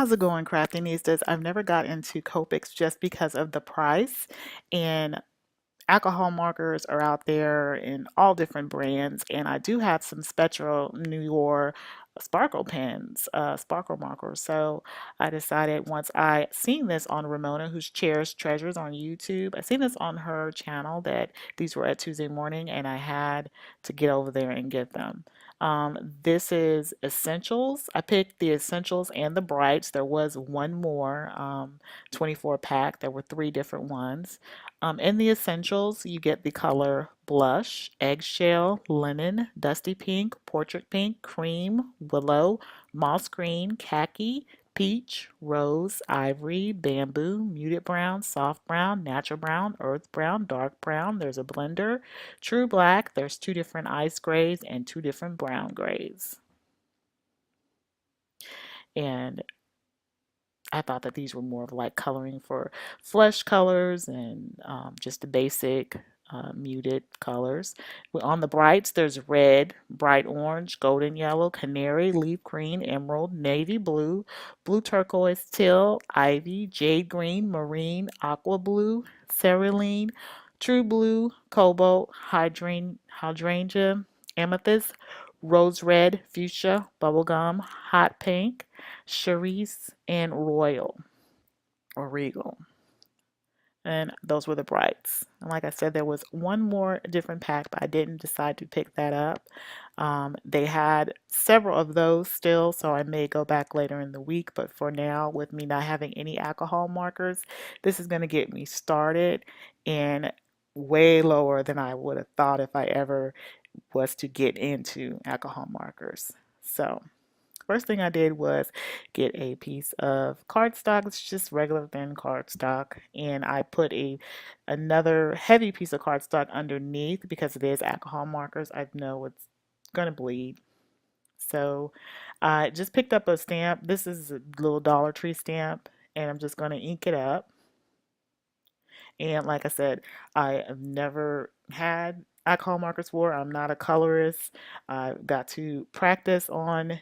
How's it going, craftinistas? I've never got into Copics just because of the price, and alcohol markers are out there in all different brands, and I do have some Spectral Noir sparkle pens, sparkle markers. So I decided once I seen this on Ramona, who's Cherished Treasures on YouTube, I seen this on her channel that these were at Tuesday morning, and I had to get over there and get them. This is Essentials. I picked the Essentials and the Brights. There was one more 24 pack. There were three different ones. In the essentials, you get the color blush, eggshell, lemon, dusty pink, portrait pink, cream, willow, moss green, khaki, peach, rose, ivory, bamboo, muted brown, soft brown, natural brown, earth brown, dark brown. There's a blender, true black. There's two different ice grays and two different brown grays. And I thought that these were more of like coloring for flesh colors and just the basic muted colors. On the brights, there's red, bright orange, golden yellow, canary, leaf green, emerald, navy blue, blue turquoise, teal, ivy, jade green, marine, aqua blue, cerulean, true blue, cobalt, hydrangea, amethyst, rose red, fuchsia, bubblegum, hot pink, Cherise, and Royal or Regal. And those were the brights. And like I said, there was one more different pack, but I didn't decide to pick that up. They had several of those still, so I may go back later in the week. But for now, with me not having any alcohol markers, this is going to get me started and way lower than I would have thought if I ever was to get into alcohol markers. So first thing I did was get a piece of cardstock. It's just regular thin cardstock, and I put another heavy piece of cardstock underneath because it is alcohol markers. I know it's gonna bleed. So I just picked up a stamp. This is a little Dollar Tree stamp, and I'm just gonna ink it up. And like I said, I have never had alcohol markers before. I'm not a colorist. I've got to practice on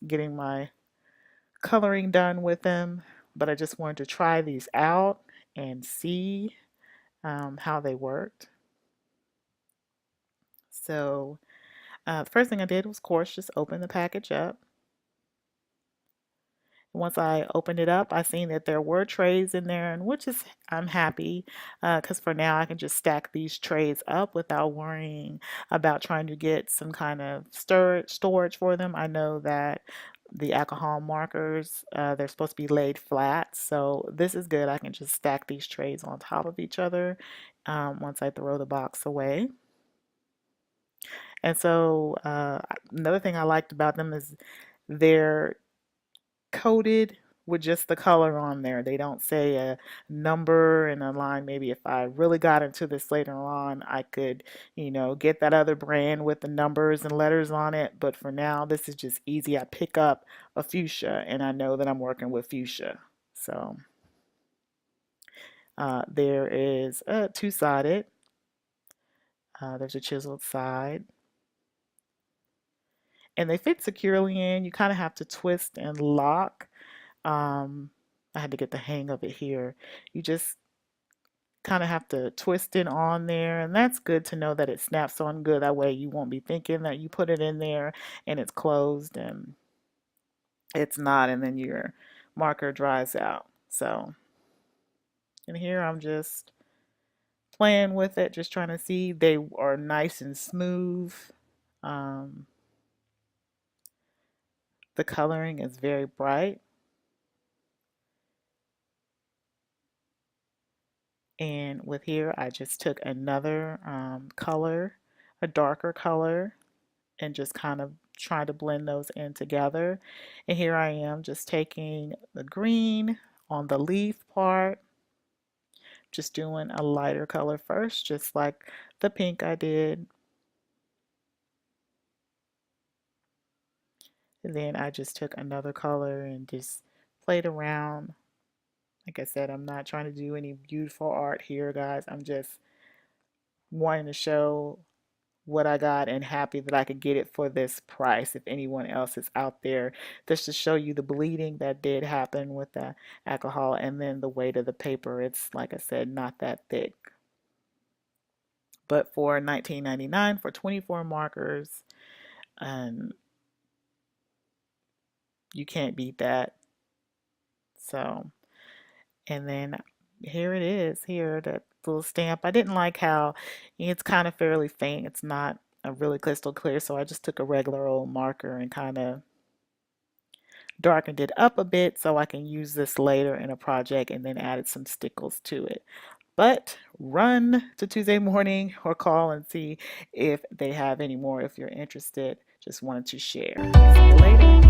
getting my coloring done with them, but I just wanted to try these out and see how they worked. So the first thing I did was, of course, just open the package up. Once I opened it up, I seen that there were trays in there, and which is I'm happy because for now I can just stack these trays up without worrying about trying to get some kind of storage for them. I know that the alcohol markers they're supposed to be laid flat, so this is good. I can just stack these trays on top of each other once I throw the box away. And so another thing I liked about them is they're coated with just the color on there. They don't say a number and a line. Maybe if I really got into this later on, I could, get that other brand with the numbers and letters on it. But for now, this is just easy. I pick up a fuchsia and I know that I'm working with fuchsia. So there is a two-sided. There's a chiseled side. And they fit securely in. You kind of have to twist and lock. I had to get the hang of it here. You just kind of have to twist it on there, and that's good to know that it snaps on good. That way you won't be thinking that you put it in there and it's closed and it's not, and then your marker dries out. So, and here I'm just playing with it, just trying to see they are nice and smooth. Um, the coloring is very bright. And with here, I just took another color, a darker color, and just kind of try to blend those in together. And here I am just taking the green on the leaf part, just doing a lighter color first, just like the pink I did. And then I just took another color and just played around. Like I said, I'm not trying to do any beautiful art here, guys. I'm just wanting to show what I got and happy that I could get it for this price if anyone else is out there. Just to show you the bleeding that did happen with the alcohol, and then the weight of the paper. It's, like I said, not that thick. But for $19.99 for 24 markers, you can't beat that. So, and then here it is, here, that little stamp. I didn't like how it's kind of fairly faint. It's not a really crystal clear, so I just took a regular old marker and kind of darkened it up a bit so I can use this later in a project, and then added some stickles to it. But run to Tuesday Morning or call and see if they have any more if you're interested. Just wanted to share. See you later.